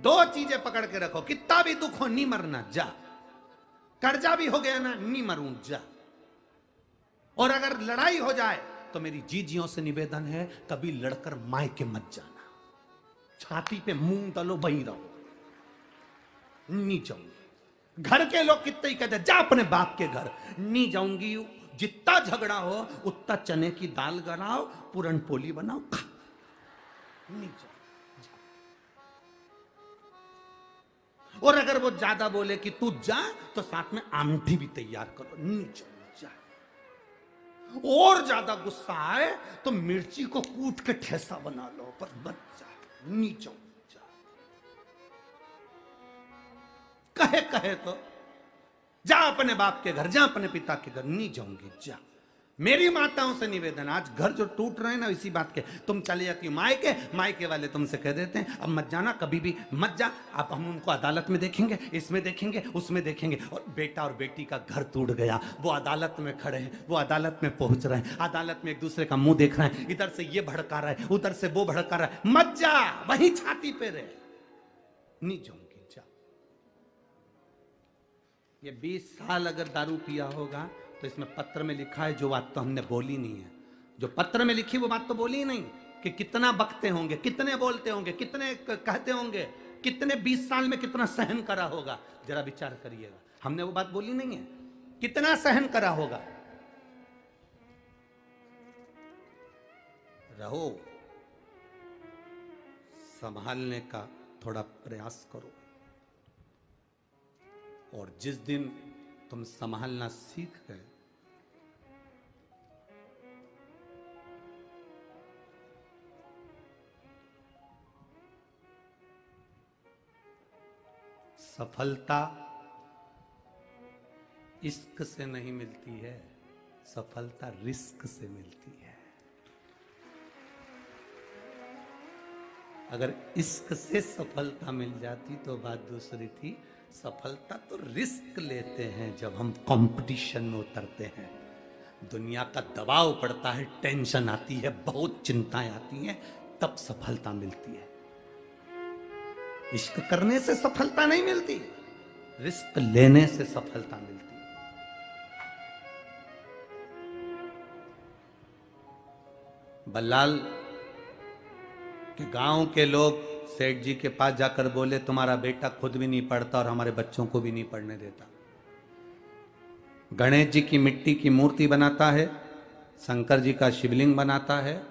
दो चीजें पकड़ के रखो, कितना भी दुख हो नहीं मरना, जा। कर्जा भी हो गया ना, नहीं मरूं, जा। और अगर लड़ाई हो जाए तो मेरी जीजियों से निवेदन है, कभी लड़कर मायके मत जाना। छाती पे मूंग डालो, वहीं रहो, नहीं जाऊंगी। घर के लोग कितने ही कहते, जा अपने बाप के घर, नहीं जाऊंगी। जितना झगड़ा हो उतना चने की दाल गलाओ, पूरन पोली बनाओ, खा, नहीं जाऊंगी। और अगर वो ज्यादा बोले कि तू जा, तो साथ में आमठी भी तैयार करो, नहीं जाऊंगी, जा। और ज्यादा गुस्सा आए तो मिर्ची को कूट के ठेसा बना लो, पर मत जा, नहीं जाऊंगी, जा। कहे कहे तो जा अपने बाप के घर, जा अपने पिता के घर, नहीं जाऊंगी, जा। मेरी माताओं से निवेदन, आज घर जो टूट रहे हैं ना इसी बात के, तुम चले जाती हो मायके, मायके वाले तुमसे कह देते हैं अब मत जाना, कभी भी मत जा, अब हम उनको अदालत में देखेंगे, इसमें देखेंगे, उसमें देखेंगे। और बेटा और बेटी का घर टूट गया, वो अदालत में खड़े हैं, वो अदालत में पहुंच रहे हैं, अदालत में एक दूसरे का मुंह देख रहे हैं, इधर से ये भड़का रहा है, उधर से वो भड़का रहा है, मत जा, वही छाती पे रहे, नहीं जाऊंगी, जा। ये 20 साल अगर दारू पिया होगा तो इसमें पत्र में लिखा है जो बात तो हमने बोली नहीं है, जो पत्र में लिखी वो बात तो बोली ही नहीं, कि कितना बकते होंगे, कितने बोलते होंगे, कितने कहते होंगे, कितने 20 साल में कितना सहन करा होगा, जरा विचार करिएगा। हमने वो बात बोली नहीं है, कितना सहन करा होगा। रहो, संभालने का थोड़ा प्रयास करो, और जिस दिन तुम संभालना सीख गए, सफलता इश्क से नहीं मिलती है, सफलता रिस्क से मिलती है। अगर इश्क से सफलता मिल जाती तो बात दूसरी थी। सफलता तो रिस्क लेते हैं जब हम कंपटीशन में उतरते हैं, दुनिया का दबाव पड़ता है, टेंशन आती है, बहुत चिंताएं आती हैं, तब सफलता मिलती है। इश्क करने से सफलता नहीं मिलती, रिस्क लेने से सफलता मिलती है। बल्लाल के गांव के लोग सेठ जी के पास जाकर बोले, तुम्हारा बेटा खुद भी नहीं पढ़ता और हमारे बच्चों को भी नहीं पढ़ने देता। गणेश जी की मिट्टी की मूर्ति बनाता है, शंकर जी का शिवलिंग बनाता है,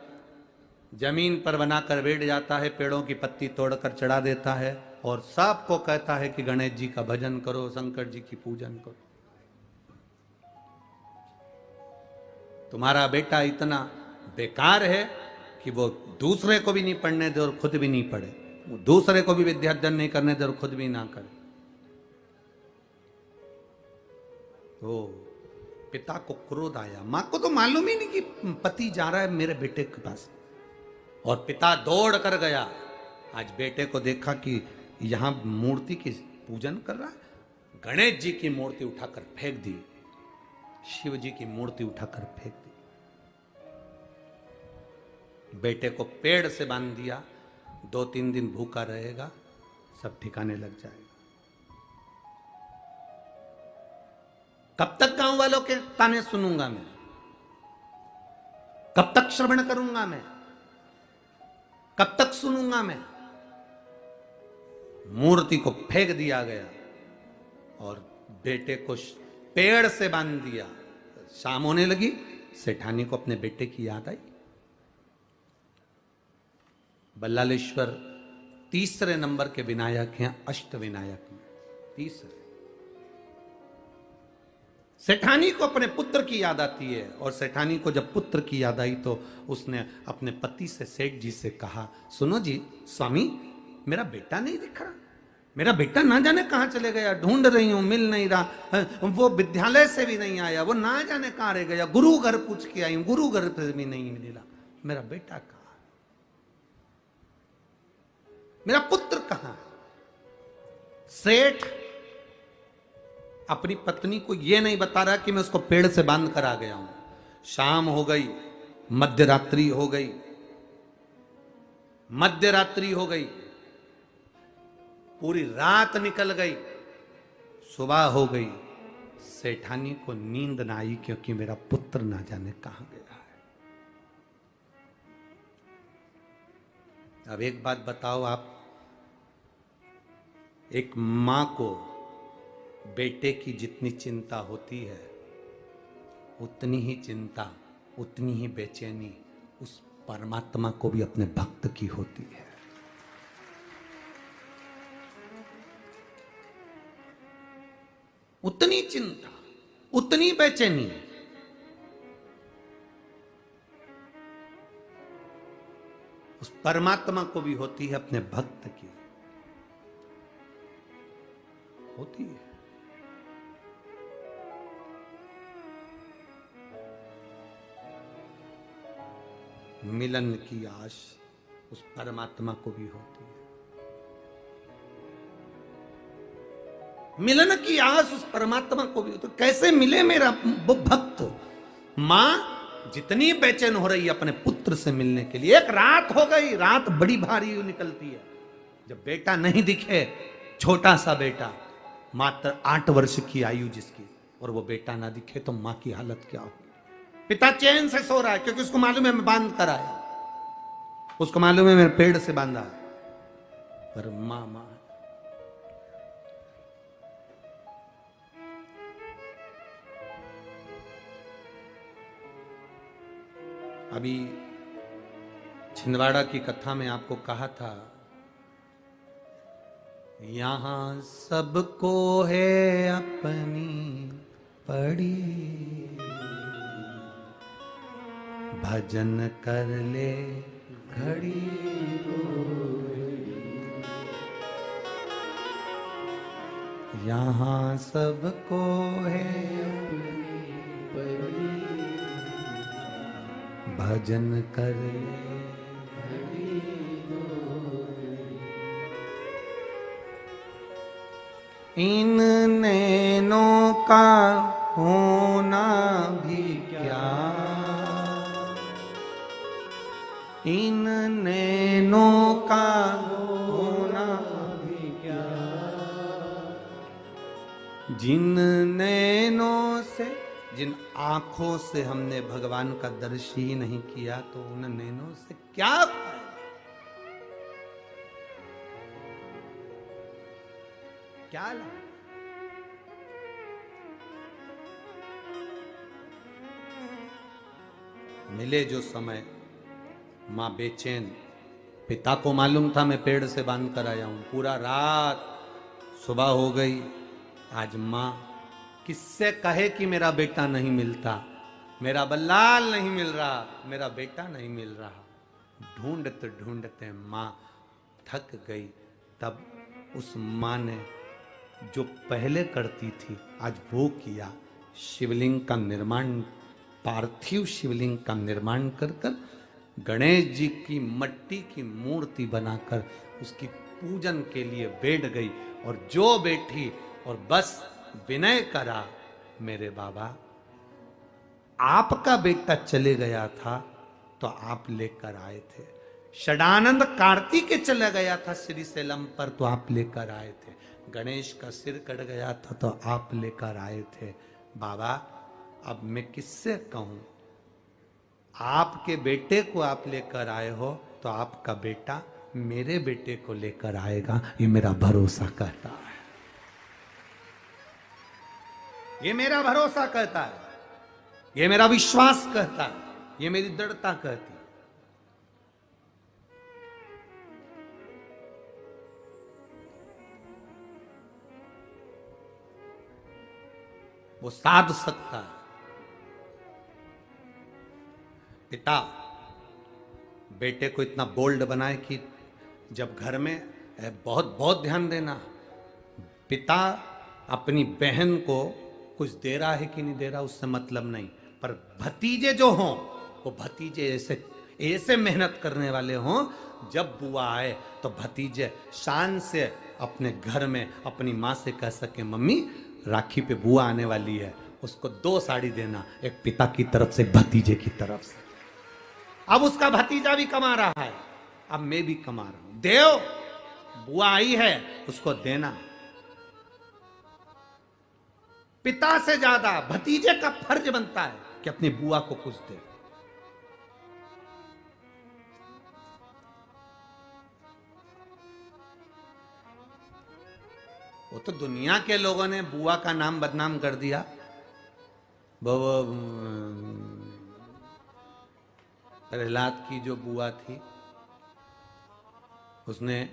जमीन पर बनाकर बैठ जाता है, पेड़ों की पत्ती तोड़कर चढ़ा देता है, और सबको कहता है कि गणेश जी का भजन करो, शंकर जी की पूजन करो। तुम्हारा बेटा इतना बेकार है कि वो दूसरे को भी नहीं पढ़ने दे और खुद भी नहीं पढ़े, वो दूसरे को भी विद्यार्जन नहीं करने दे और खुद भी ना करे। तो पिता को क्रोध आया, मां को तो मालूम ही नहीं कि पति जा रहा है मेरे बेटे के पास, और पिता दौड़ कर गया। आज बेटे को देखा कि यहां मूर्ति की पूजन कर रहा है, गणेश जी की मूर्ति उठाकर फेंक दी, शिव जी की मूर्ति उठाकर फेंक दी, बेटे को पेड़ से बांध दिया, 2-3 दिन भूखा रहेगा, सब ठिकाने लग जाएगा। कब तक गांव वालों के ताने सुनूंगा मैं, कब तक श्रवण करूंगा मैं, कब तक सुनूंगा मैं। मूर्ति को फेंक दिया गया और बेटे को पेड़ से बांध दिया। शाम होने लगी, सेठानी को अपने बेटे की याद आई। बल्लालेश्वर तीसरे नंबर के विनायक हैं, अष्ट विनायक में तीसरे। सेठानी को अपने पुत्र की याद आती है, और सेठानी को जब पुत्र की याद आई तो उसने अपने पति से, सेठ जी से कहा, सुनो जी स्वामी, मेरा बेटा नहीं दिख रहा, मेरा बेटा ना जाने कहां चले गया, ढूंढ रही हूं, मिल नहीं रहा, वो विद्यालय से भी नहीं आया, वो ना जाने कहां रह गया, गुरु घर पूछ के आई हूं, गुरु घर पे भी नहीं मिला, मेरा बेटा कहां, मेरा पुत्र कहां। सेठ अपनी पत्नी को यह नहीं बता रहा कि मैं उसको पेड़ से बांध कर आ गया हूं। शाम हो गई, मध्य रात्रि हो गई, मध्य रात्रि हो गई, पूरी रात निकल गई, सुबह हो गई, सेठानी को नींद ना आई क्योंकि मेरा पुत्र ना जाने कहां गया है। अब एक बात बताओ आप, एक मां को बेटे की जितनी चिंता होती है, उतनी ही चिंता, उतनी ही बेचैनी उस परमात्मा को भी अपने भक्त की होती है। उतनी चिंता, उतनी बेचैनी उस परमात्मा को भी होती है, अपने भक्त की होती है। मिलन की आश उस परमात्मा को भी होती है। मिलन की आस उस परमात्मा को भी होती है। कैसे मिले मेरा वो भक्त? मां जितनी बेचैन हो रही है अपने पुत्र से मिलने के लिए। एक रात हो गई, रात बड़ी भारी निकलती है, जब बेटा नहीं दिखे, छोटा सा बेटा, मात्र 8 वर्ष की आयु जिसकी, और वो बेटा ना दिखे तो मां की हालत क्या होगी? पिता चैन से सो रहा है क्योंकि उसको मालूम है मैं बांध कर आया, उसको मालूम है मेरे पेड़ से बांधा है, पर मां मां अभी छिंदवाड़ा की कथा में आपको कहा था, यहां सबको है अपनी पड़ी, भजन कर ले घड़ी, यहां सबको है अपनी पड़ी, भजन कर ले घड़ी इन नैनों का होना भी क्या, इन नैनों का होना भी क्या, जिन नैनों से, जिन आंखों से हमने भगवान का दर्शन ही नहीं किया तो उन नैनों से क्या फायदा? क्या लाभ? मिले जो समय, मां बेचैन, पिता को मालूम था मैं पेड़ से बांध कर आया हूं, पूरा रात, सुबह हो गई, आज मां किससे कहे कि मेरा बेटा नहीं मिलता, मेरा बल्लाल नहीं मिल रहा, मेरा बेटा नहीं मिल रहा। ढूंढते ढूंढते मां थक गई। तब उस मां ने जो पहले करती थी आज वो किया, शिवलिंग का निर्माण, पार्थिव शिवलिंग का निर्माण कर कर गणेश जी की मट्टी की मूर्ति बनाकर उसकी पूजन के लिए बैठ गई। और जो बैठी और बस विनय करा, मेरे बाबा आपका बेटा चले गया था तो आप लेकर आए थे, षडानंद कार्तिक चला गया था श्री सेलम पर तो आप लेकर आए थे, गणेश का सिर कट गया था तो आप लेकर आए थे। बाबा अब मैं किससे कहूं, आपके बेटे को आप लेकर आए हो तो आपका बेटा मेरे बेटे को लेकर आएगा, ये मेरा भरोसा कहता है, ये मेरा भरोसा कहता है, ये मेरा विश्वास कहता है, ये मेरी दृढ़ता कहती है। वो साध सकता है। पिता बेटे को इतना बोल्ड बनाए कि जब घर में बहुत बहुत ध्यान देना, पिता अपनी बहन को कुछ दे रहा है कि नहीं दे रहा उससे मतलब नहीं, पर भतीजे जो हों वो भतीजे ऐसे ऐसे मेहनत करने वाले हों, जब बुआ आए तो भतीजे शान से अपने घर में अपनी माँ से कह सके मम्मी राखी पे बुआ आने वाली है, उसको 2 साड़ी देना, एक पिता की तरफ से भतीजे की तरफ से। अब उसका भतीजा भी कमा रहा है, अब मैं भी कमा रहा हूं, देव बुआ आई है उसको देना। पिता से ज्यादा भतीजे का फर्ज बनता है कि अपनी बुआ को कुछ दे। वो तो दुनिया के लोगों ने बुआ का नाम बदनाम कर दिया। वो प्रहलाद की जो बुआ थी, उसने,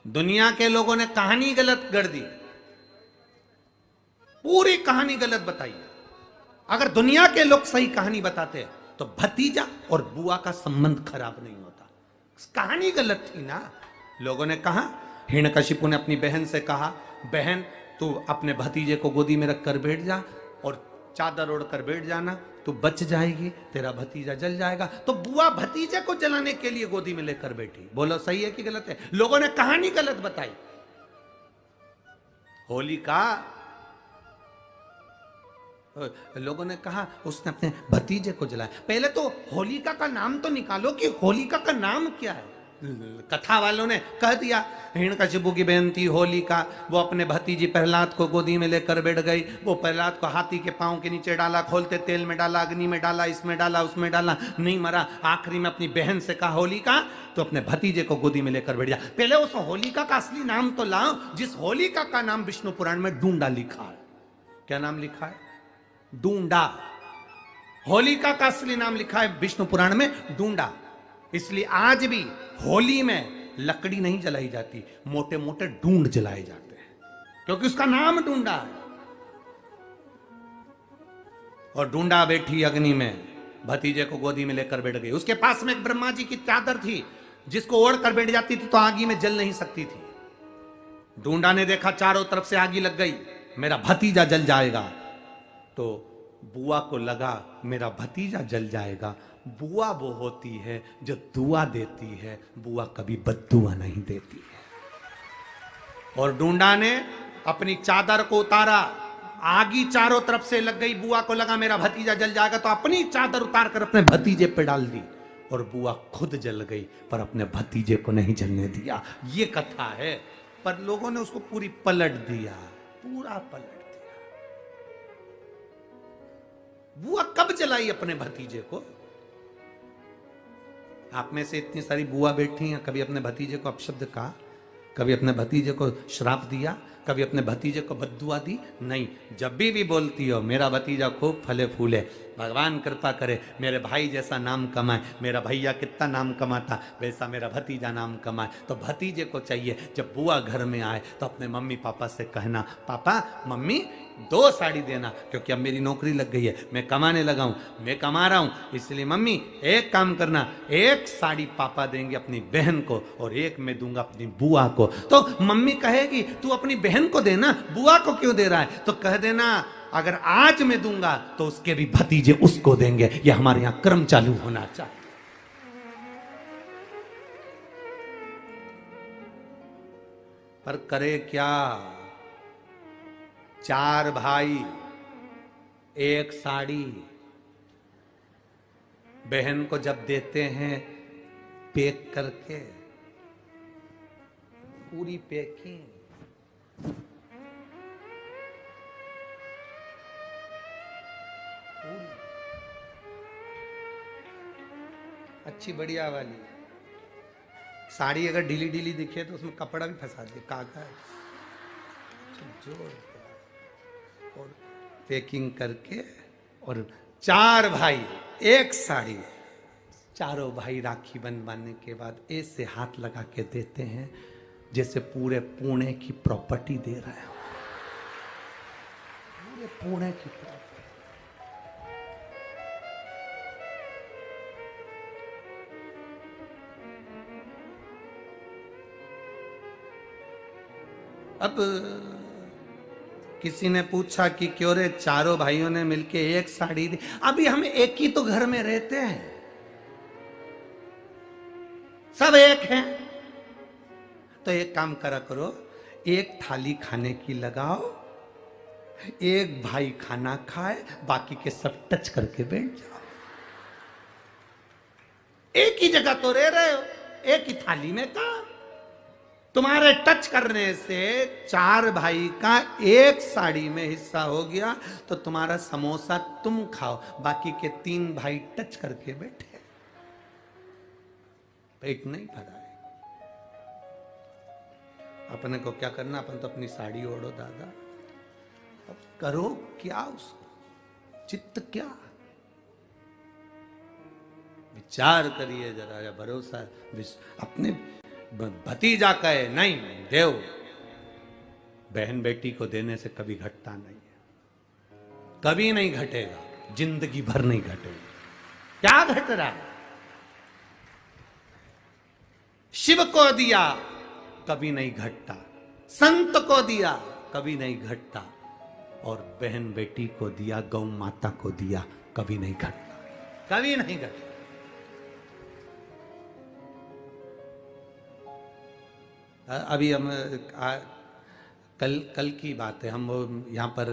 दुनिया के लोगों ने कहानी गलत गढ़ दी, पूरी कहानी गलत बताई। अगर दुनिया के लोग सही कहानी बताते तो भतीजा और बुआ का संबंध खराब नहीं होता। कहानी गलत थी ना। लोगों ने कहा, हिरण्यकशिपु ने अपनी बहन से कहा, बहन तू अपने भतीजे को गोदी में रखकर बैठ जा और चादर ओढ़ कर बैठ जाना, तू बच जाएगी, तेरा भतीजा जल जाएगा। तो बुआ भतीजे को जलाने के लिए गोदी में लेकर बैठी। बोलो सही है कि गलत है? लोगों ने कहानी गलत बताई। होलिका, लोगों ने कहा उसने अपने भतीजे को जलाया। पहले तो होलिका का नाम तो निकालो कि होलिका का नाम क्या है। कथा वालों ने कह दिया हिरण्यकशिपु की बहन थी होलिका, वो अपने भतीजी प्रहलाद को गोदी में लेकर बैठ गई। वो प्रहलाद को हाथी के पांव के नीचे डाला, खोलते तेल में डाला, अग्नि में डाला, इसमें डाला, उसमें डाला, नहीं मरा। आखिरी में अपनी बहन से कहा होलिका तो अपने भतीजे को गोदी में लेकर बैठ जा। पहले उस होलिका का असली नाम तो लाओ, जिस होलिका का नाम विष्णु पुराण में डूंडा लिखा है। क्या नाम लिखा है? डूंडा। होलिका का असली नाम लिखा है विष्णु पुराण में डूंडा। इसलिए आज भी होली में लकड़ी नहीं जलाई जाती, मोटे मोटे डूंड जलाए जाते हैं, क्योंकि उसका नाम डूंडा है। और डूंडा बैठी अग्नि में, भतीजे को गोदी में लेकर बैठ गई। उसके पास में एक ब्रह्मा जी की चादर थी, जिसको ओढ़ कर बैठ जाती थी तो आगी में जल नहीं सकती थी। डूंडा ने देखा चारों तरफ से आगी लग गई, मेरा भतीजा जल जाएगा। तो बुआ को लगा मेरा भतीजा जल जाएगा। बुआ वो होती है जो दुआ देती है, बुआ कभी बद्दुआ नहीं देती है। और डूंडा ने अपनी चादर को उतारा, आगी चारों तरफ से लग गई। बुआ को लगा मेरा भतीजा जल जाएगा, तो अपनी चादर उतार कर अपने भतीजे पे डाल दी और बुआ खुद जल गई, पर अपने भतीजे को नहीं जलने दिया। ये कथा है, पर लोगों ने उसको पूरी पलट दिया, पूरा पलट दिया। बुआ कब जलाई अपने भतीजे को? आप में से इतनी सारी बुआ बैठी हैं, कभी अपने भतीजे को अपशब्द कहा? कभी अपने भतीजे को श्राप दिया? कभी अपने भतीजे को बद्दुआ दी? नहीं। जब भी बोलती हो मेरा भतीजा खूब फले फूले, भगवान कृपा करे मेरे भाई जैसा नाम कमाए, मेरा भैया कितना नाम कमाता वैसा मेरा भतीजा नाम कमाए, तो भतीजे को चाहिए जब बुआ घर में आए तो अपने मम्मी पापा से कहना, पापा मम्मी 2 साड़ी देना, क्योंकि अब मेरी नौकरी लग गई है, मैं कमाने लगा हूं, मैं कमा रहा हूं, इसलिए मम्मी एक काम करना, 1 साड़ी पापा देंगे अपनी बहन को और 1 मैं दूंगा अपनी बुआ को। तो मम्मी कहेगी तू अपनी बहन को देना, बुआ को क्यों दे रहा है? तो कह देना अगर आज मैं दूंगा तो उसके भी भतीजे उसको देंगे। ये हमारे यहां क्रम चालू होना चाहिए। पर करे क्या? 4 भाई 1 साड़ी बहन को जब देते हैं पैक करके, पूरी पैकिंग, अच्छी बढ़िया वाली साड़ी। अगर ढीली ढीली दिखे तो उसमें कपड़ा भी फंसा दे, कागज जोड़ और पैकिंग करके, और 4 भाई 1 साड़ी। चारों भाई राखी बनवाने के बाद ऐसे हाथ लगा के देते हैं जैसे पूरे पुणे की प्रॉपर्टी दे रहा है, पूरे पुणे की प्रॉपर्टी। अब किसी ने पूछा कि क्यों रे चारों भाइयों ने मिलके 1 साड़ी दी? अभी हम एक ही तो घर में रहते हैं, सब एक हैं। तो एक काम करा करो, 1 थाली खाने की लगाओ, 1 भाई खाना खाए, बाकी के सब टच करके बैठ जाओ। एक ही जगह तो रह रहे हो, एक ही थाली में काम। तुम्हारे टच करने से 4 भाई का एक साड़ी में हिस्सा हो गया, तो तुम्हारा समोसा तुम खाओ, बाकी के 3 भाई टच करके बैठे, पेट नहीं भरा है। अपने को क्या करना, अपन तो अपनी साड़ी ओढ़ो दादा, अब करो क्या उसको, चित्त क्या, विचार करिए जरा, या भरोसा अपने भतीजा कहे नहीं देव, बहन बेटी को देने से कभी घटता नहीं है, कभी नहीं घटेगा, जिंदगी भर नहीं घटेगा। क्या घट रहा है? शिव को दिया कभी नहीं घटता, संत को दिया कभी नहीं घटता, और बहन बेटी को दिया, गौ माता को दिया, कभी नहीं घटता, कभी नहीं घटता। अभी हम कल की बात है, हम यहाँ पर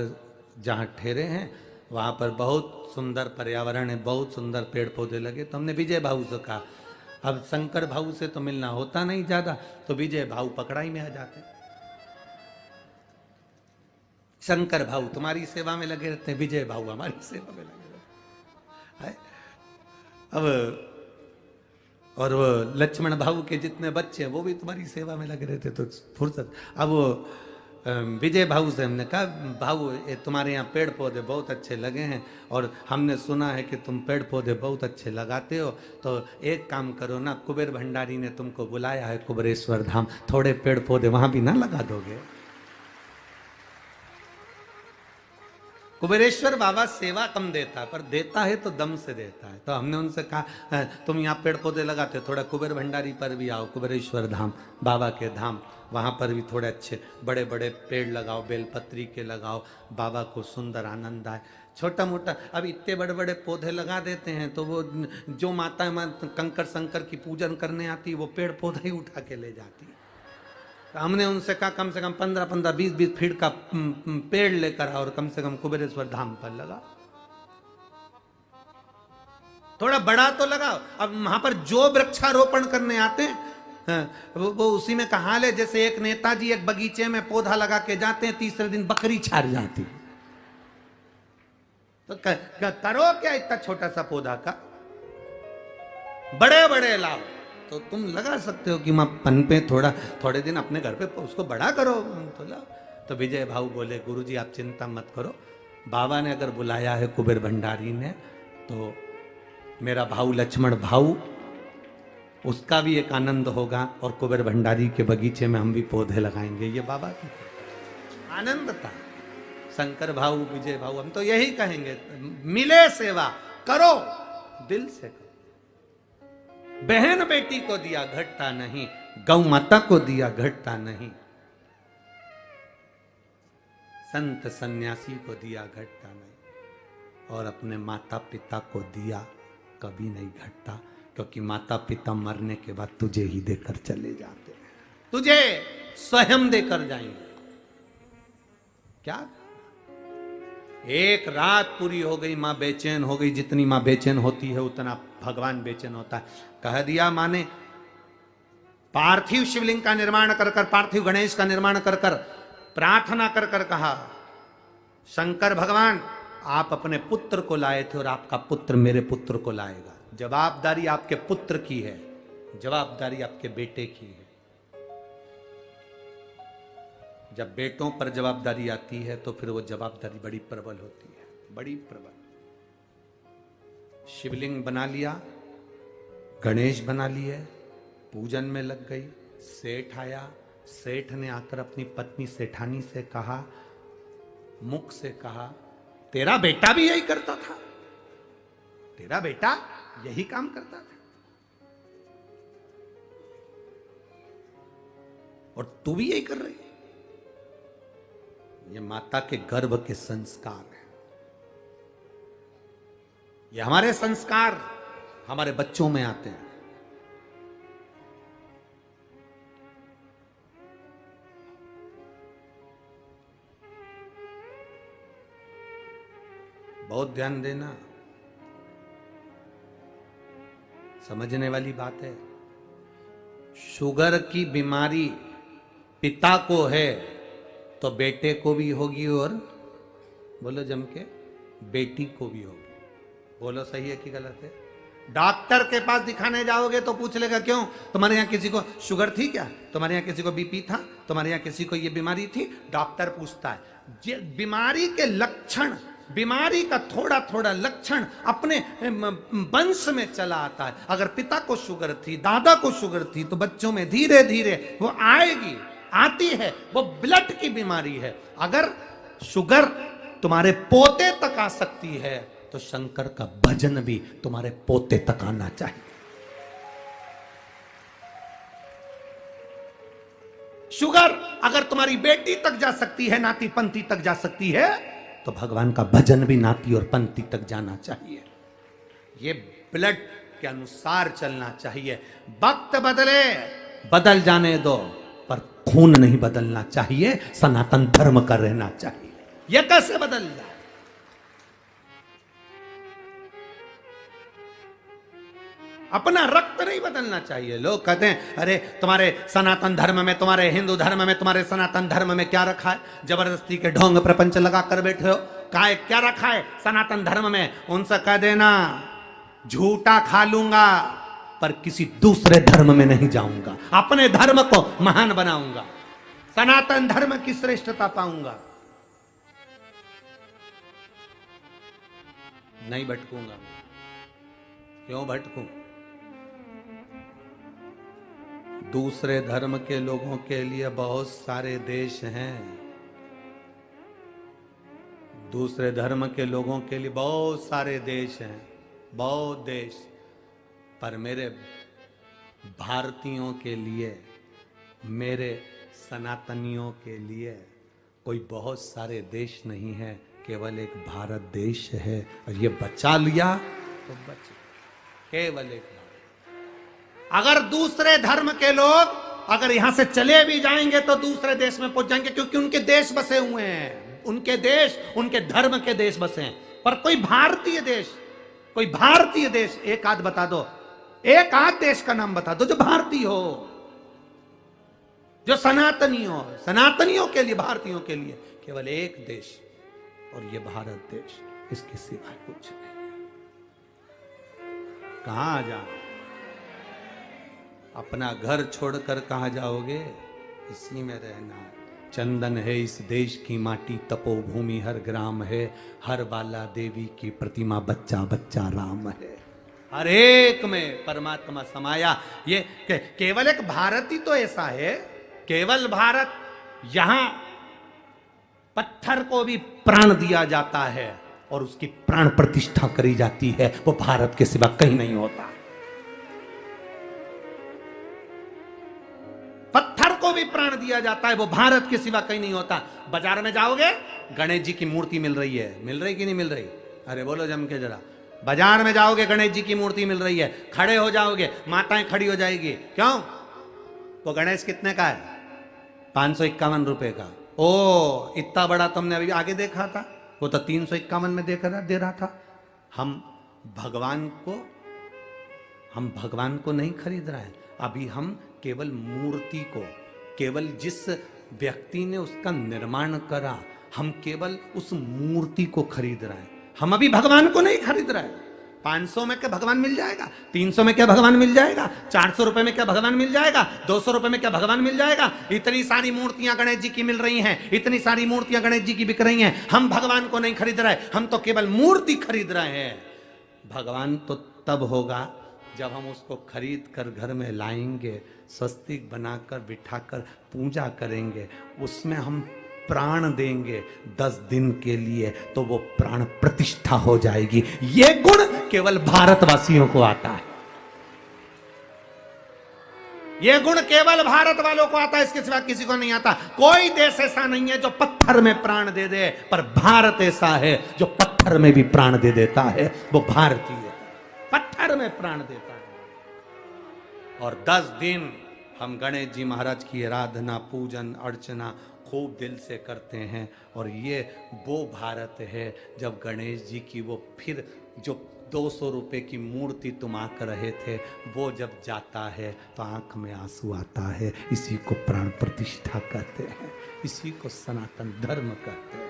जहाँ ठहरे हैं वहाँ पर बहुत सुंदर पर्यावरण है, बहुत सुंदर पेड़ पौधे लगे, तो हमने विजय भाऊ से कहा, अब शंकर भाऊ से तो मिलना होता नहीं ज्यादा, तो विजय भाऊ पकड़ाई में आ जाते। शंकर भाऊ तुम्हारी सेवा में लगे रहते हैं, विजय भाऊ हमारी सेवा में लगे रहते हैं। अब और वो लक्ष्मण भाऊ के जितने बच्चे हैं वो भी तुम्हारी सेवा में लगे रहते, तो फुर्सत। अब वो विजय भाऊ से हमने कहा, भाऊ तुम्हारे यहाँ पेड़ पौधे बहुत अच्छे लगे हैं, और हमने सुना है कि तुम पेड़ पौधे बहुत अच्छे लगाते हो, तो एक काम करो ना, कुबेर भंडारी ने तुमको बुलाया है कुबेरेश्वर धाम, थोड़े पेड़ पौधे वहां भी ना लगा दोगे? कुबेरेश्वर बाबा सेवा कम देता है, पर देता है तो दम से देता है। तो हमने उनसे कहा तुम यहाँ पेड़ पौधे लगाते हो, थोड़ा कुबेर भंडारी पर भी आओ, कुबेरेश्वर धाम बाबा के धाम, वहाँ पर भी थोड़े अच्छे बड़े बड़े पेड़ लगाओ, बेलपत्री के लगाओ, बाबा को सुंदर आनंद आए। छोटा मोटा अब इतने बड़े बड़े पौधे लगा देते हैं, तो वो जो माता कंकर शंकर की पूजन करने आती है वो पेड़ पौधे ही उठा के ले जाती है। तो हमने उनसे कहा कम से कम 15-15, 20-20 फीट का पेड़ लेकर आओ, और कम से कम कुबेरेश्वर धाम पर लगा, थोड़ा बड़ा तो लगाओ। अब वहां पर जो वृक्षारोपण करने आते हैं वो उसी में कहा ले, जैसे एक नेताजी एक बगीचे में पौधा लगा के जाते हैं, तीसरे दिन बकरी छाड़ जाती। तो करो क्या इतना छोटा सा पौधा का, बड़े बड़े लाओ। तो तुम लगा सकते हो कि मां पनपे, थोड़े दिन अपने घर पे उसको बड़ा करो, तो लाओ। तो विजय भाऊ बोले, गुरुजी आप चिंता मत करो, बाबा ने अगर बुलाया है कुबेर भंडारी ने, तो मेरा भाऊ लक्ष्मण भाऊ, उसका भी एक आनंद होगा, और कुबेर भंडारी के बगीचे में हम भी पौधे लगाएंगे। ये बाबा की आनंद था। शंकर भाऊ, विजय भाऊ, हम तो यही कहेंगे, मिले सेवा करो, दिल से करो। बहन बेटी को दिया घटता नहीं, गौ माता को दिया घटता नहीं, संत सन्यासी को दिया घटता नहीं, और अपने माता पिता को दिया कभी नहीं घटता, क्योंकि माता पिता मरने के बाद तुझे ही देकर चले जाते हैं, तुझे स्वयं देकर जाएंगे। क्या एक रात पूरी हो गई, मां बेचैन हो गई, जितनी मां बेचैन होती है उतना भगवान बेचैन होता है। कह दिया मां ने, पार्थिव शिवलिंग का निर्माण कर कर, पार्थिव गणेश का निर्माण कर कर, प्रार्थना कर कर कहा, शंकर भगवान आप अपने पुत्र को लाए थे, और आपका पुत्र मेरे पुत्र को लाएगा। जवाबदारी आपके पुत्र की है, जवाबदारी आपके बेटे की है। जब बेटों पर जवाबदारी आती है तो फिर वो जवाबदारी बड़ी प्रबल होती है, बड़ी प्रबल। शिवलिंग बना लिया, गणेश बना लिए, पूजन में लग गई। सेठ आया, सेठ ने आकर अपनी पत्नी सेठानी से कहा, मुख से कहा, तेरा बेटा भी यही करता था, तेरा बेटा यही काम करता था, और तू भी यही कर रही। ये माता के गर्भ के संस्कार है, ये हमारे संस्कार हमारे बच्चों में आते हैं। बहुत ध्यान देना, समझने वाली बात है। शुगर की बीमारी पिता को है तो बेटे को भी होगी, और बोलो जम के बेटी को भी होगी। बोलो सही है कि गलत है? डॉक्टर के पास दिखाने जाओगे तो पूछ लेगा क्यों, तुम्हारे यहाँ किसी को शुगर थी क्या, तुम्हारे यहाँ किसी को बीपी था, तुम्हारे यहाँ किसी को ये बीमारी थी। डॉक्टर पूछता है बीमारी के लक्षण, बीमारी का थोड़ा थोड़ा लक्षण अपने वंश में चला आता है। अगर पिता को शुगर थी, दादा को शुगर थी, तो बच्चों में धीरे धीरे वो आएगी, आती है। वो ब्लड की बीमारी है। अगर शुगर तुम्हारे पोते तक आ सकती है तो शंकर का भजन भी तुम्हारे पोते तक आना चाहिए। शुगर अगर तुम्हारी बेटी तक जा सकती है, नाती पंथी तक जा सकती है, तो भगवान का भजन भी नाती और पंथी तक जाना चाहिए। ये ब्लड के अनुसार चलना चाहिए। वक्त बदले बदल जाने दो, पर खून नहीं बदलना चाहिए, सनातन धर्म का रहना चाहिए। यह कैसे बदल जाए? अपना रक्त नहीं बदलना चाहिए। लोग कहते हैं अरे तुम्हारे सनातन धर्म में, तुम्हारे हिंदू धर्म में, तुम्हारे सनातन धर्म में क्या रखा है? जबरदस्ती के ढोंग प्रपंच लगा कर बैठे हो। क्या रखा है सनातन धर्म में? उनसे कह देना झूठा खा लूंगा पर किसी दूसरे धर्म में नहीं जाऊंगा, अपने धर्म को महान बनाऊंगा, सनातन धर्म की श्रेष्ठता पाऊंगा, नहीं भटकूंगा। क्यों भटकूं? दूसरे धर्म के लोगों के लिए बहुत सारे देश हैं। दूसरे धर्म के लोगों के लिए बहुत सारे देश हैं, बहुत देश। पर मेरे भारतीयों के लिए, मेरे सनातनियों के लिए कोई बहुत सारे देश नहीं है, केवल एक भारत देश है। और ये बचा लिया तो बच, केवल एक। अगर दूसरे धर्म के लोग अगर यहां से चले भी जाएंगे तो दूसरे देश में पहुंच जाएंगे, क्योंकि उनके देश बसे हुए हैं, उनके देश, उनके धर्म के देश बसे हैं। पर कोई भारतीय देश, कोई भारतीय देश एक आध बता दो, एक आध देश का नाम बता दो जो भारतीय हो, जो सनातनी हो। सनातनियों के लिए, भारतीयों के लिए केवल एक देश, और ये भारत देश, इसके सिवा कुछ नहीं। कहां जा? अपना घर छोड़कर कहां जाओगे? इसी में रहना है। चंदन है इस देश की माटी, तपोभूमि हर ग्राम है, हर बाला देवी की प्रतिमा, बच्चा बच्चा राम है। हर एक में परमात्मा समाया। ये केवल एक भारत ही तो ऐसा है, केवल भारत। यहां पत्थर को भी प्राण दिया जाता है और उसकी प्राण प्रतिष्ठा करी जाती है, वो भारत के सिवा कहीं नहीं होता। पत्थर को भी प्राण दिया जाता है, वो भारत के सिवा कहीं नहीं होता। बाजार में जाओगे, गणेश जी की मूर्ति मिल रही है, मिल रही कि नहीं मिल रही? अरे बोलो जम के जरा। बाजार में जाओगे, गणेश जी की मूर्ति मिल रही है, खड़े हो जाओगे, माताएं खड़ी हो जाएगी। क्यों? वो गणेश कितने का है? 551 रुपए का। ओ, इतना बड़ा तुमने अभी आगे देखा था? वो तो 351 में दे रहा था। हम भगवान को नहीं खरीद रहे हैं। अभी हम केवल मूर्ति को, केवल जिस व्यक्ति ने उसका निर्माण करा, हम केवल उस मूर्ति को खरीद रहे हैं। हम अभी भगवान को नहीं खरीद रहे हैं। 500 में क्या भगवान मिल जाएगा? 300 में क्या भगवान मिल जाएगा? 400 रुपए में क्या भगवान मिल जाएगा? 200 रुपए में क्या भगवान मिल जाएगा? इतनी सारी मूर्तियां गणेश जी की मिल रही हैं, इतनी सारी मूर्तियां गणेश जी की बिक रही हैं। हम भगवान को नहीं खरीद रहे, हम तो केवल मूर्ति खरीद रहे हैं। भगवान तो तब होगा जब हम उसको खरीद कर घर में लाएंगे, स्वस्तिक बनाकर बिठाकर पूजा करेंगे, उसमें हम प्राण देंगे 10 दिन के लिए, तो वो प्राण प्रतिष्ठा हो जाएगी। ये गुण केवल भारतवासियों को आता है। ये गुण केवल भारत वालों को आता है, इसके सिवा किसी को नहीं आता। कोई देश ऐसा नहीं है जो पत्थर में प्राण दे दे, पर भारत ऐसा है जो पत्थर में भी प्राण दे देता है। वो भारतीय पत्थर में प्राण देता है। और 10 दिन हम गणेश जी महाराज की आराधना, पूजन, अर्चना खूब दिल से करते हैं। और ये वो भारत है जब गणेश जी की वो फिर जो 200 रुपए की मूर्ति तुम आकर रहे थे, वो जब जाता है तो आंख में आंसू आता है। इसी को प्राण प्रतिष्ठा कहते हैं, इसी को सनातन धर्म कहते हैं।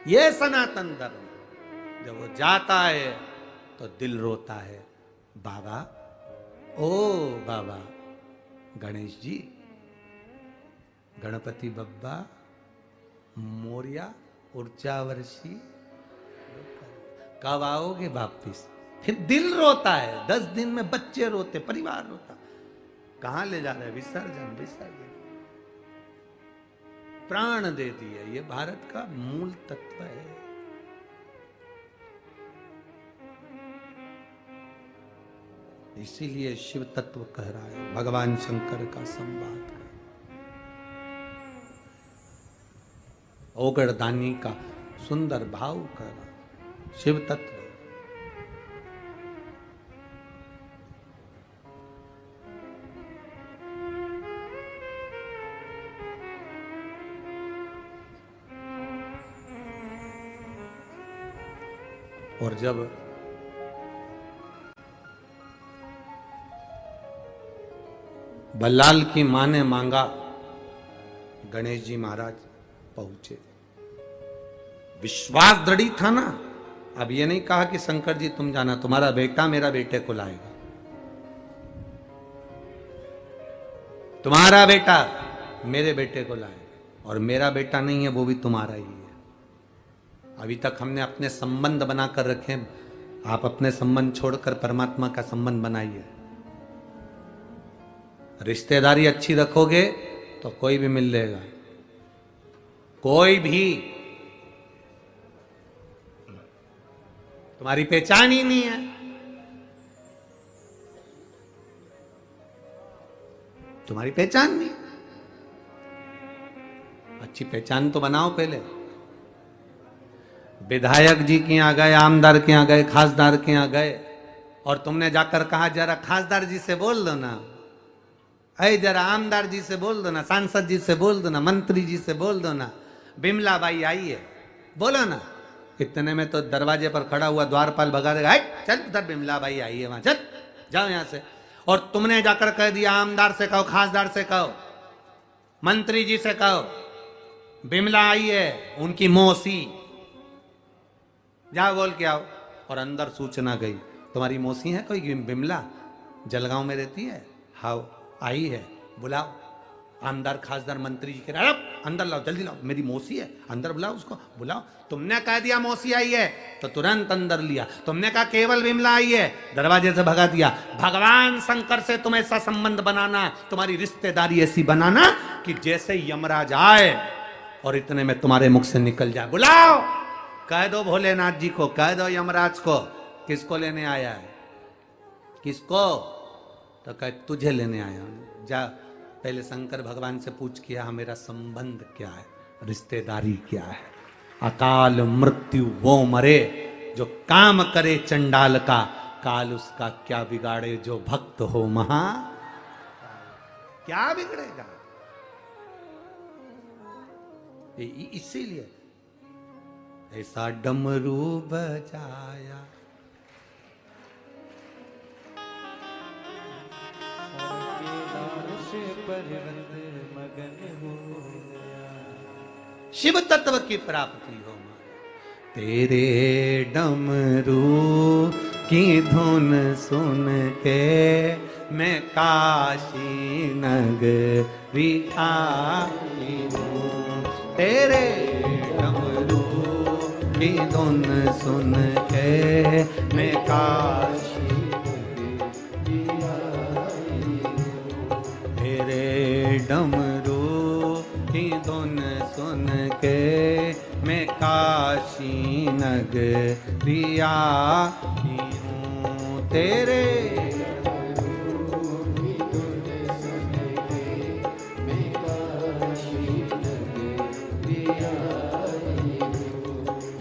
ये सनातन धर्म, जब वो जाता है तो दिल रोता है। बाबा, ओ बाबा गणेश जी, गणपति बब्बा, मोरिया, ऊर्जावर्षी, कब आओगे वापिस? फिर दिल रोता है, 10 दिन में बच्चे रोते, परिवार रोता। कहां ले जा रहे? विसर्जन, विसर्जन। प्राण दे दिए, ये भारत का मूल तत्व है। इसीलिए शिव तत्व कह रहा है, भगवान शंकर का संवाद का, ओगड़ दानी का सुंदर भाव कह रहा है, शिव तत्व। और जब बल्लाल की मां ने मांगा, गणेश जी महाराज पहुंचे। विश्वास दृढ़ी था ना। अब ये नहीं कहा कि शंकर जी तुम जाना, तुम्हारा बेटा मेरा बेटे को लाएगा, तुम्हारा बेटा मेरे बेटे को लाएगा, और मेरा बेटा नहीं है वो भी तुम्हारा ही है। अभी तक हमने अपने संबंध बनाकर रखे, आप अपने संबंध छोड़कर परमात्मा का संबंध बनाइए। रिश्तेदारी अच्छी रखोगे तो कोई भी मिल लेगा, कोई भी। तुम्हारी पहचान ही नहीं है, तुम्हारी पहचान नहीं। अच्छी पहचान तो बनाओ पहले। विधायक जी के यहां गए, आमदार के यहां गए, खासदार के यहां गए, और तुमने जाकर कहा जरा खासदार जी से बोल दो ना, अरे जरा आमदार जी से बोल दो ना, सांसद जी से बोल दो ना, मंत्री जी से बोल दो ना, बिमला बाई आई है, बोलो ना। इतने में तो दरवाजे पर खड़ा हुआ द्वारपाल भगा देगा, चल उधर बिमला बाई आई है, वहां चल, जाओ यहां से। और तुमने जाकर कह दिया आमदार से कहो, खासदार से कहो, मंत्री जी से कहो, बिमला आई है, उनकी मौसी, जाओ बोल के आओ। और अंदर सूचना गई, तुम्हारी मौसी है कोई बिमला, जलगांव में रहती है, हाउ आई है, बुलाओ। आमदार खासदार मंत्री जी के अंदर लाओ, जल्दी लाओ, मेरी मौसी है, अंदर बुलाओ उसको, बुलाओ। तुमने कह दिया मौसी आई है तो तुरंत अंदर लिया, तुमने कहा केवल विमला आई है, दरवाजे से भगा दिया। भगवान शंकर से तुम ऐसा संबंध बनाना, तुम्हारी रिश्तेदारी ऐसी बनाना कि जैसे यमराज आए और इतने में तुम्हारे मुख से निकल जाए, बुलाओ। कह दो भोलेनाथ जी को, कह दो यमराज को, किसको लेने आया है, किसको? तो कह तुझे लेने आया हूं, जा पहले शंकर भगवान से पूछ किया मेरा संबंध क्या है, रिश्तेदारी क्या है। अकाल मृत्यु वो मरे जो काम करे चंडाल का, काल उसका क्या बिगाड़े जो भक्त हो महा। क्या बिगड़ेगा? इसीलिए ऐसा डमरू बजाया, शिव तत्व की प्राप्ति हो। तेरे डमरू की धुन सुन के मैं काशी नगरी आई हूँ, तेरे डमरू की धुन सुन के मैं काशी नगरी आई हूँ, तेरे डमरू की धुन सुन के मैं काशी नगरी आई हूँ, तेरे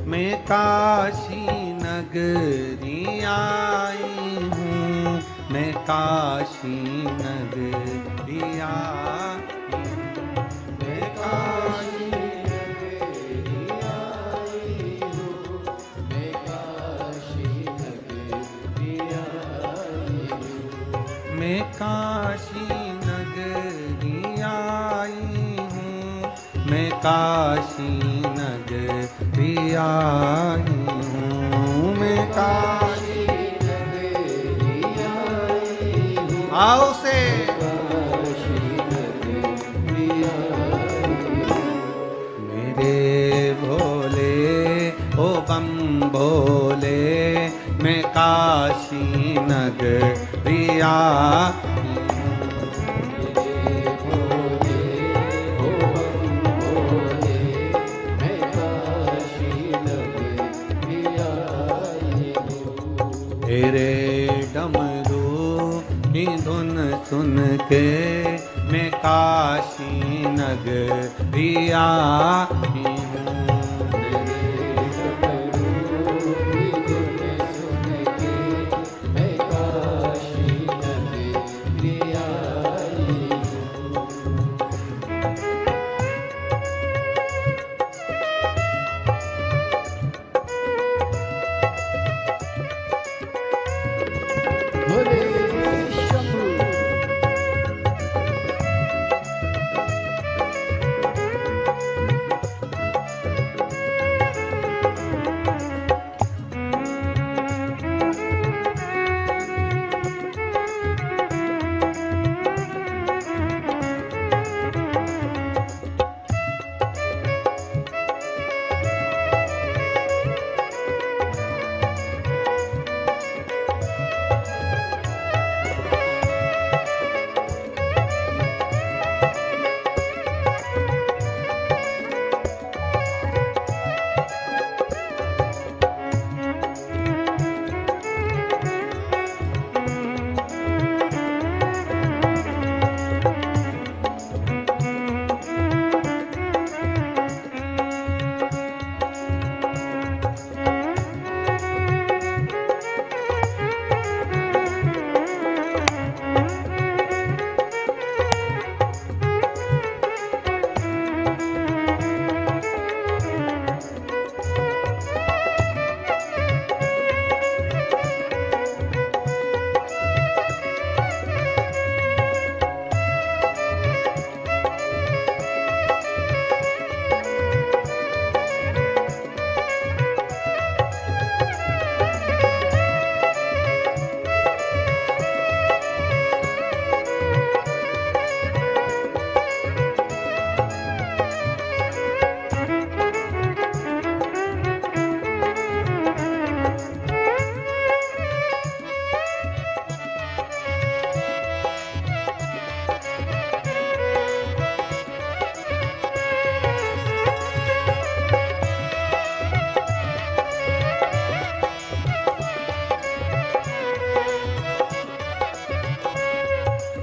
मैं काशी नगरी आई हूँ, मैं काशी नगरी आई हूँ, मैं काशी नगरी आई हूँ, मैं काशी मैं काशी नगरी आई हूँ, मैं काशी नगरी आई हूँ। आओ से मेरे भोले ओ बम भोले, मैं काशी नगरी आई तेरे डमरू की धुन सुन के मैं काशी नगरी आई हूँ।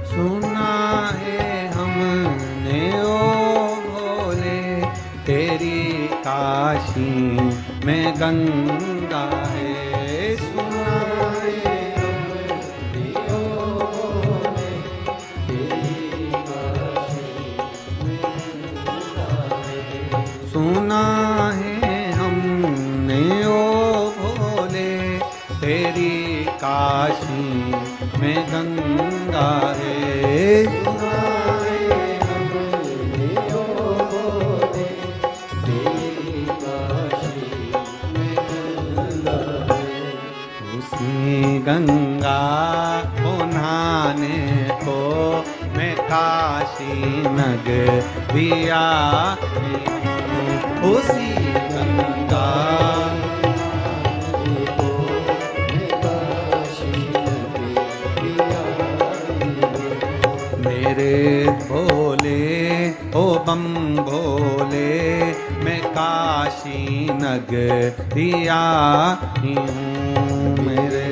सुना है हमने ओ भोले, तेरी काशी में गंगा है। सुना है हमने ओ भोले, तेरी काशी में गंगा है। सुना है हमने ओ भोले, तेरी काशी में गंगा है। गंगा को नहाने को मैं काशी नगरी आई हूँ। उसी गंगा को मैं काशी नगरी आई हूँ। मेरे भोले ओ बम भोले, मैं काशी नगरी आई हूँ। मेरे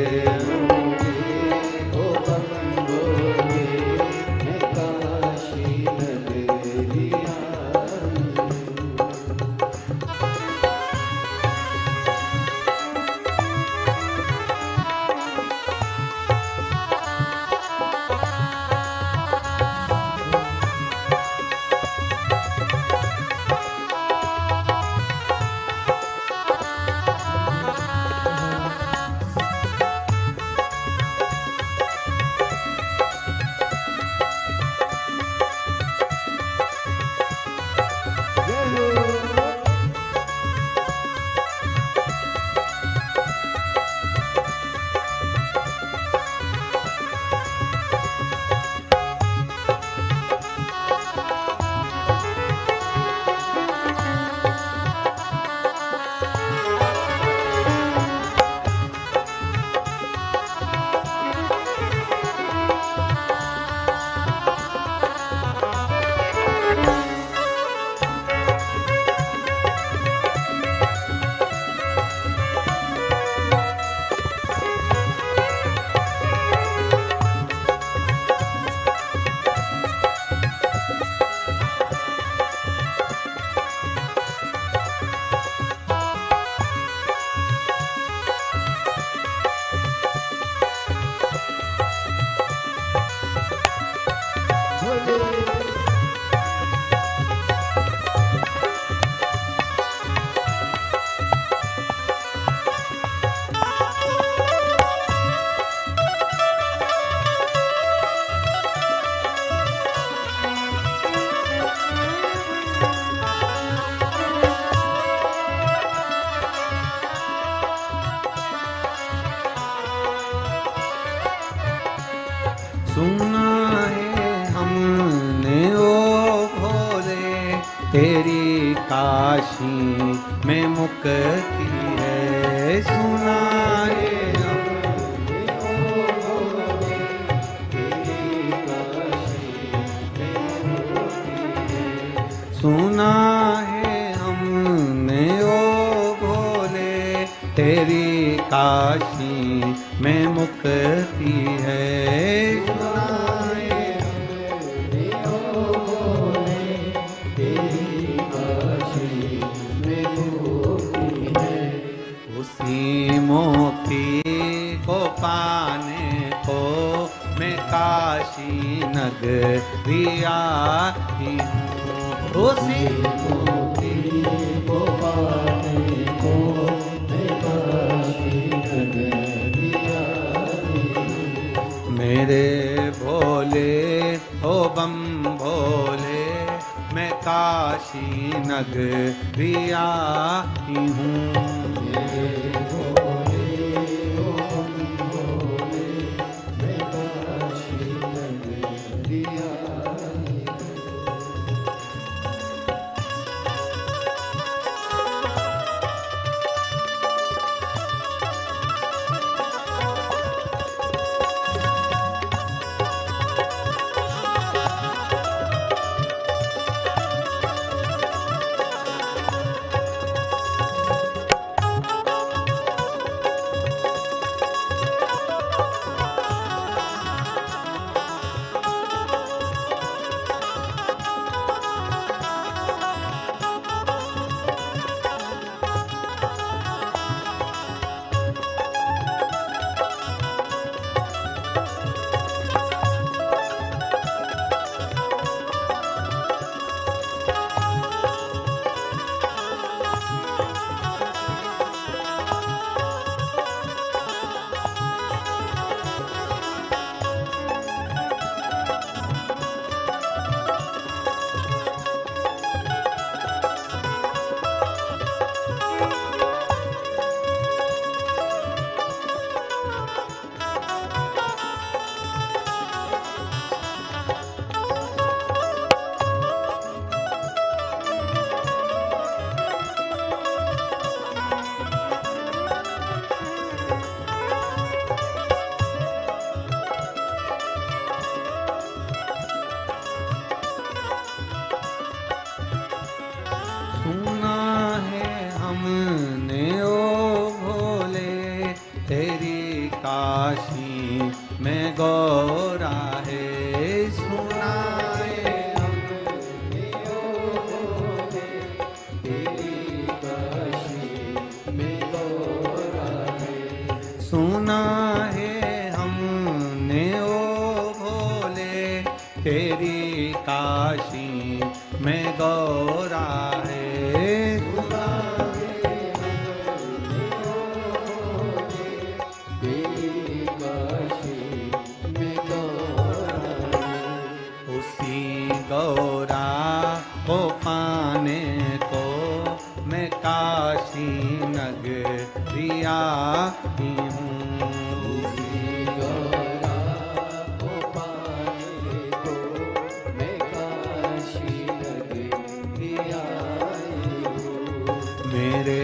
तेरी काशी में मुक्ति है। सुना है सुना है हमने ओ भोले, तेरी काशी में मुक्ति है। सुना है हमने ओ भोले, तेरी काशी में मुक्ति है। उसी मुक्ति को पाने को मैं काशी नगरी आई हूँ। उसी मुक्ति को पाने को मैं काशी नगरी आई हूँ। मेरे भोले ओ बम भोले, मैं काशी नगरी आई हूँ। काशी में गौरा है। सुना है हमने ओ भोले, तेरी काशी में गौरा है। सुना है हमने ओ भोले, तेरी काशी में गौरा है। गौरा को पाने को मैं काशी नगरी आई हूँ। गौरा को पाने को मैं काशी नगरी आई हूँ। मेरे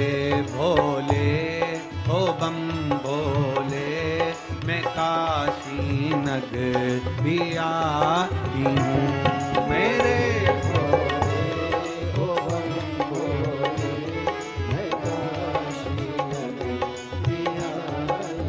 भोले ओ बम भोले, मैं काशी नगरी आई हूँ। मेरे भोले ओ बम भोले, मैं काशी नगरी आई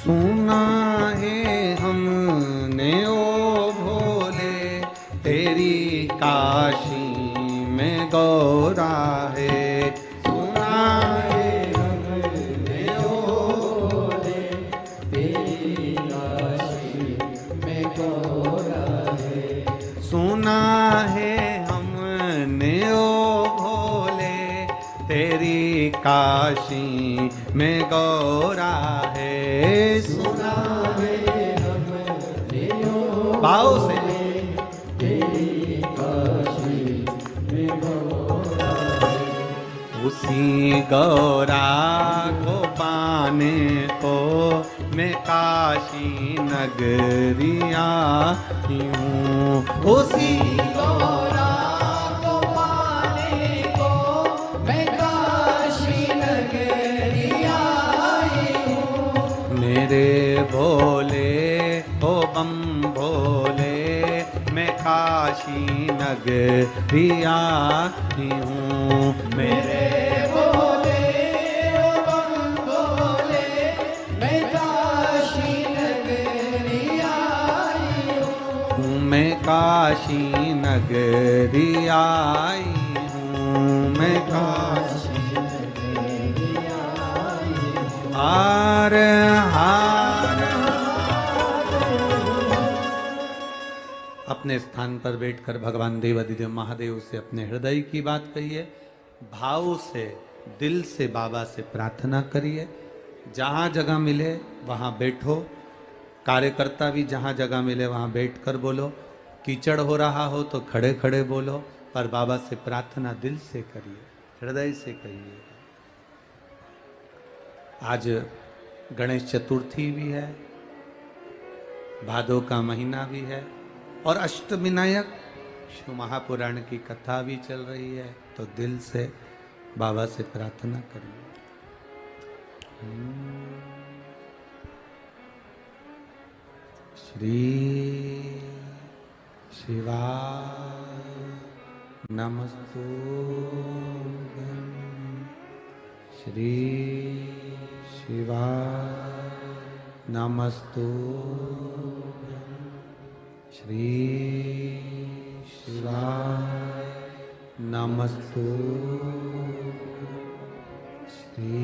सुना है हमने ओ भोले तेरी काशी में गौरा है। सुना है हमने ओ भोले तेरी काशी में गौरा है। सुना है हमने ओ भोले तेरी काशी में गौरा है। सुना है हमने ओ भाव से तेरी काशी में गौरा है। उसी गौरा को पाने को मैं काशी नगरिया हूँ। उसी गौरा को पाने को मैं काशी नगरिया हूँ। मेरे भोले हो बम भोले मैं काशी नगरिया हूँ। मेरे भोले हो बम भोले मैं काशी नगरिया हूँ। मैं काशी नगरिया हूँ। मैं काशी नगरिया हूँ। हार हार अपने स्थान पर बैठकर भगवान देवाधिदेव महादेव से अपने हृदय की बात कहिए। भाव से दिल से बाबा से प्रार्थना करिए। जहाँ जगह मिले वहाँ बैठो। कार्यकर्ता भी जहाँ जगह मिले वहाँ बैठकर बोलो। कीचड़ हो रहा हो तो खड़े खड़े बोलो, पर बाबा से प्रार्थना दिल से करिए, हृदय से कहिए। आज गणेश चतुर्थी भी है, भादो का महीना भी है और अष्टविनायक शिव महापुराण की कथा भी चल रही है, तो दिल से बाबा से प्रार्थना करिए। श्री शिवाय नमस्तुभ्यं। श्री शिवाय नमस्तुभ्यं। श्री शिवाय नमस्तुभ्यं। श्री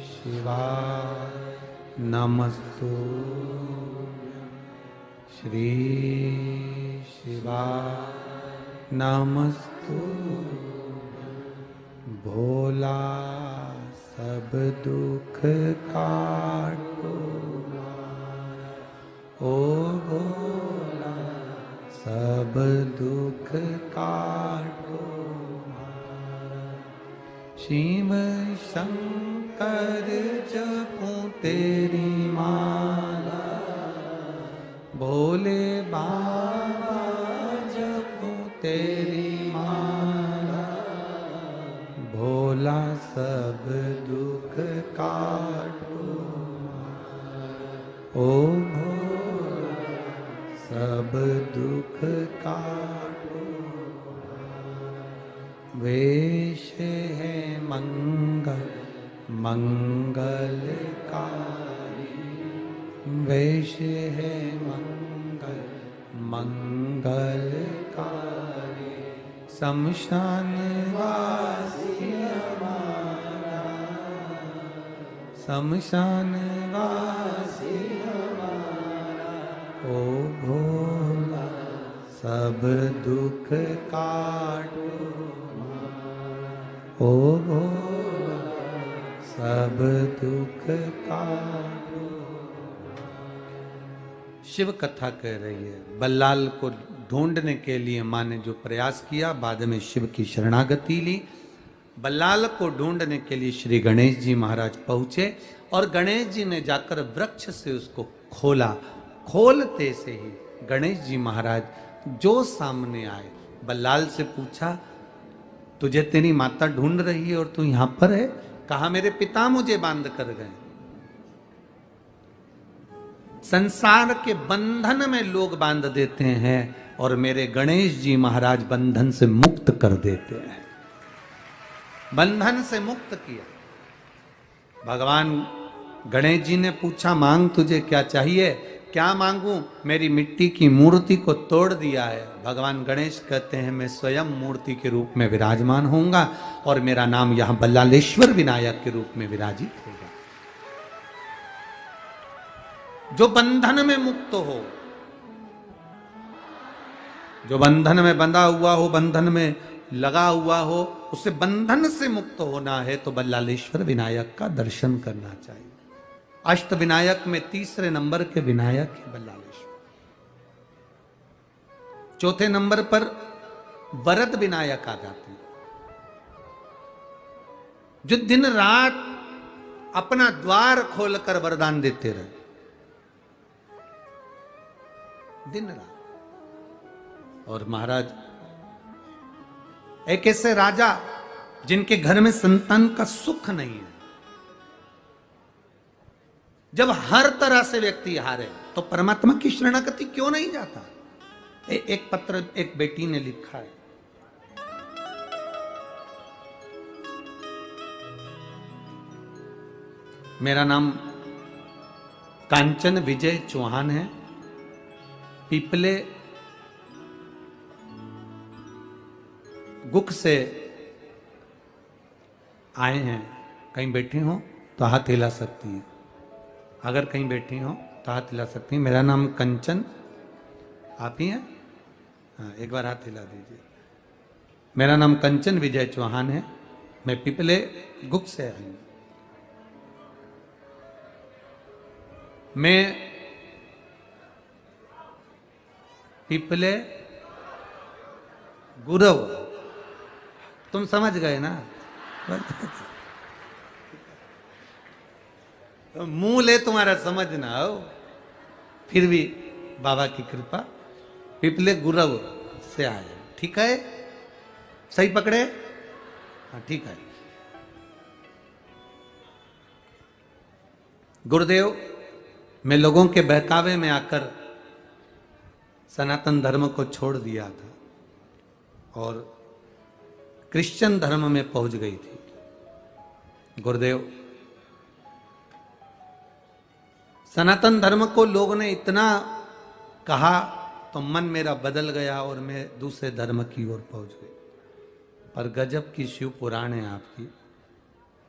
शिवाय नमस्तुभ्यं। श्री शिवाय नमस्तुभ्यं। भोला सब दुख काटो ओ भोला सब दुख काटो। शिव शंकर जपूं तेरी माला, भोले बाबा जपूं तेरी माला। भोला सब दुख काटो ओ भोला सब दुख काटो। वेश है मंगल मंगलकारी, वेश है मंगल मंगलकारी। शमशान वासी हमारा, शमशान वासी हमारा। ओ भोला सब दुख काटो ओ भोला सब दुख काटो। शिव कथा कह रही है, बल्लाल को ढूंढने के लिए माँ ने जो प्रयास किया, बाद में शिव की शरणागति ली। बल्लाल को ढूंढने के लिए श्री गणेश जी महाराज पहुंचे और गणेश जी ने जाकर वृक्ष से उसको खोला। खोलते से ही गणेश जी महाराज जो सामने आए, बल्लाल से पूछा, तुझे तेरी माता ढूंढ रही है और तू यहां पर है? कहा मेरे पिता मुझे बांध कर गए। संसार के बंधन में लोग बांध देते हैं और मेरे गणेश जी महाराज बंधन से मुक्त कर देते हैं। बंधन से मुक्त किया। भगवान गणेश जी ने पूछा मांग तुझे क्या चाहिए? क्या मांगूं? मेरी मिट्टी की मूर्ति को तोड़ दिया है। भगवान गणेश कहते हैं मैं स्वयं मूर्ति के रूप में विराजमान होऊंगा और मेरा नाम यहां बल्लालेश्वर विनायक के रूप में विराजित होगा। जो बंधन में मुक्त हो, जो बंधन में बंधा हुआ हो, बंधन में लगा हुआ हो, उसे बंधन से मुक्त होना है तो बल्लालेश्वर विनायक का दर्शन करना चाहिए। अष्ट विनायक में तीसरे नंबर के विनायक है बल्लालेश्वर। चौथे नंबर पर वरद विनायक आ जाते हैं, जो दिन रात अपना द्वार खोलकर वरदान देते रहे, दिन रात। और महाराज एक ऐसे राजा जिनके घर में संतान का सुख नहीं है, जब हर तरह से व्यक्ति हारे तो परमात्मा की शरणागति क्यों नहीं जाता? एक पत्र एक बेटी ने लिखा है, मेरा नाम कांचन विजय चौहान है, पीपले गुक से आए हैं। कहीं बैठे हो तो हाथ हिला सकती हैं, अगर कहीं बैठी हो तो हाथ हिला सकती हैं। मेरा नाम कंचन, आप ही हैं? हाँ, एक बार हाथ हिला दीजिए। मेरा नाम कंचन विजय चौहान है, मैं पिपले गुक से आई हूं। मैं पिपले गुरव, तुम समझ गए ना? तो मूल है तुम्हारा, समझ ना हो, फिर भी बाबा की कृपा, पिपले गुरव से आए। ठीक है, सही पकड़े? हाँ ठीक है। गुरुदेव, मैं लोगों के बहकावे में आकर सनातन धर्म को छोड़ दिया था और क्रिश्चियन धर्म में पहुंच गई थी। गुरुदेव, सनातन धर्म को लोगों ने इतना कहा तो मन मेरा बदल गया और मैं दूसरे धर्म की ओर पहुंच गई। पर गजब की शिव पुराण है आपकी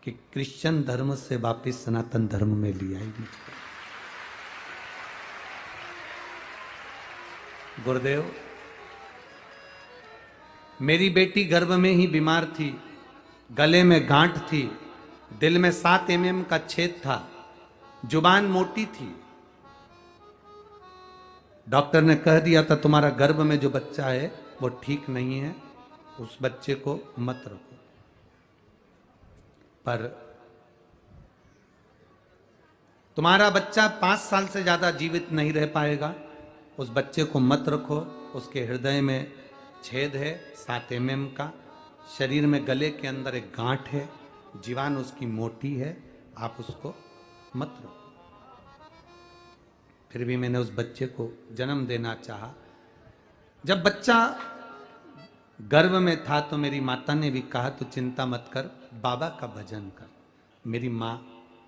कि क्रिश्चियन धर्म से वापिस सनातन धर्म में लिया ही मुझको। गुरुदेव, मेरी बेटी गर्भ में ही बीमार थी, गले में गांठ थी, दिल में 7 mm का छेद था, जुबान मोटी थी। डॉक्टर ने कह दिया था तुम्हारा गर्भ में जो बच्चा है वो ठीक नहीं है, उस बच्चे को मत रखो। पर तुम्हारा बच्चा 5 साल से ज्यादा जीवित नहीं रह पाएगा, उस बच्चे को मत रखो, उसके हृदय में छेद है 7 mm का, शरीर में गले के अंदर एक गांठ है, जीवान उसकी मोटी है, आप उसको मत रखो। फिर भी मैंने उस बच्चे को जन्म देना चाहा। जब बच्चा गर्भ में था तो मेरी माता ने भी कहा तो चिंता मत कर, बाबा का भजन कर। मेरी माँ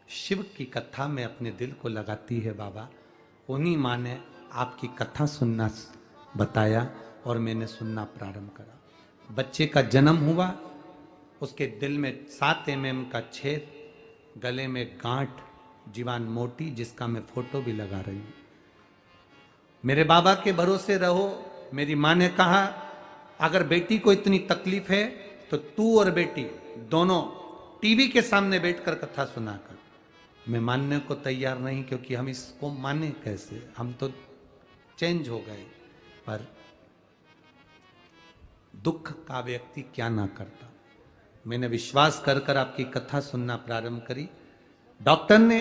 शिव की कथा में अपने दिल को लगाती है बाबा, उन्हीं माँ ने आपकी कथा सुनना बताया और मैंने सुनना प्रारंभ करा। बच्चे का जन्म हुआ, उसके दिल में 7 mm का छेद, गले में गांठ, जीवान मोटी, जिसका मैं फोटो भी लगा रही हूं। मेरे बाबा के भरोसे रहो। मेरी माँ ने कहा अगर बेटी को इतनी तकलीफ है तो तू और बेटी दोनों टीवी के सामने बैठकर कथा सुना कर। मैं मानने को तैयार नहीं, क्योंकि हम इसको माने कैसे, हम तो चेंज हो गए। पर दुख का व्यक्ति क्या ना करता। मैंने विश्वास कर कर आपकी कथा सुनना प्रारंभ करी। डॉक्टर ने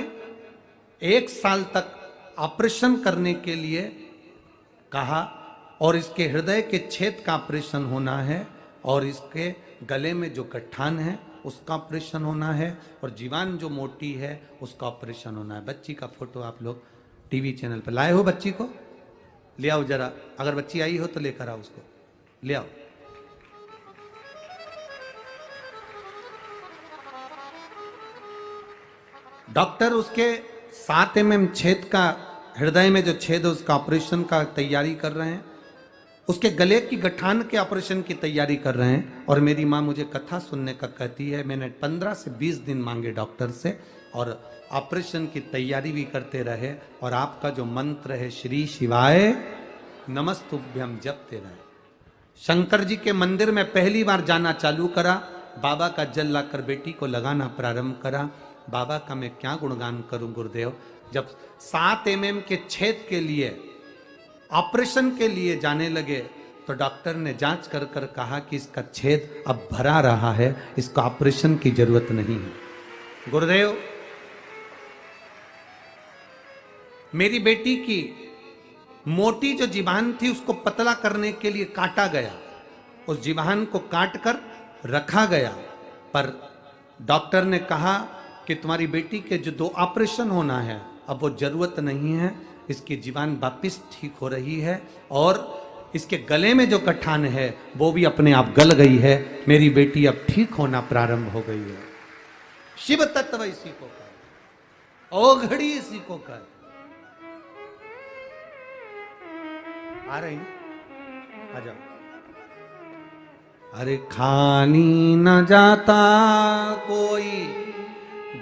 1 साल तक ऑपरेशन करने के लिए कहा और इसके हृदय के छेद का ऑपरेशन होना है और इसके गले में जो गठान है उसका ऑपरेशन होना है और जीवान जो मोटी है उसका ऑपरेशन होना है। बच्ची का फोटो आप लोग टीवी चैनल पर लाए हो, बच्ची को ले आओ जरा, अगर बच्ची आई हो तो लेकर आओ, उसको ले आओ। डॉक्टर उसके 7 mm छेद का, हृदय में जो छेद है उसका ऑपरेशन का तैयारी कर रहे हैं, उसके गले की गठान के ऑपरेशन की तैयारी कर रहे हैं। और मेरी माँ मुझे कथा सुनने का कहती है, मैंने 15 से 20 दिन मांगे डॉक्टर से और ऑपरेशन की तैयारी भी करते रहे। और आपका जो मंत्र है श्री शिवाय नमस्तुभ्यम जपते रहे। शंकर जी के मंदिर में पहली बार जाना चालू करा, बाबा का जल लाकर बेटी को लगाना प्रारंभ करा। बाबा का मैं क्या गुणगान करूं गुरुदेव। जब 7 mm के छेद के लिए ऑपरेशन के लिए जाने लगे तो डॉक्टर ने जांच कर कर कहा कि इसका छेद अब भरा रहा है, इसका ऑपरेशन की जरूरत नहीं है। गुरुदेव, मेरी बेटी की मोटी जो जीभान थी उसको पतला करने के लिए काटा गया, उस जीभान को काट कर रखा गया, पर डॉक्टर ने कहा कि तुम्हारी बेटी के जो 2 ऑपरेशन होना है अब वो जरूरत नहीं है, इसकी जीवान वापिस ठीक हो रही है और इसके गले में जो गठान है वो भी अपने आप गल गई है। मेरी बेटी अब ठीक होना प्रारंभ हो गई है। शिव तत्व इसी को कर, ओघड़ी इसी को कर। आ रही आ जाओ। अरे खानी न जाता कोई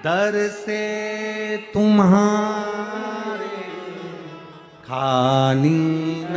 दर से तुम्हारे, खानी न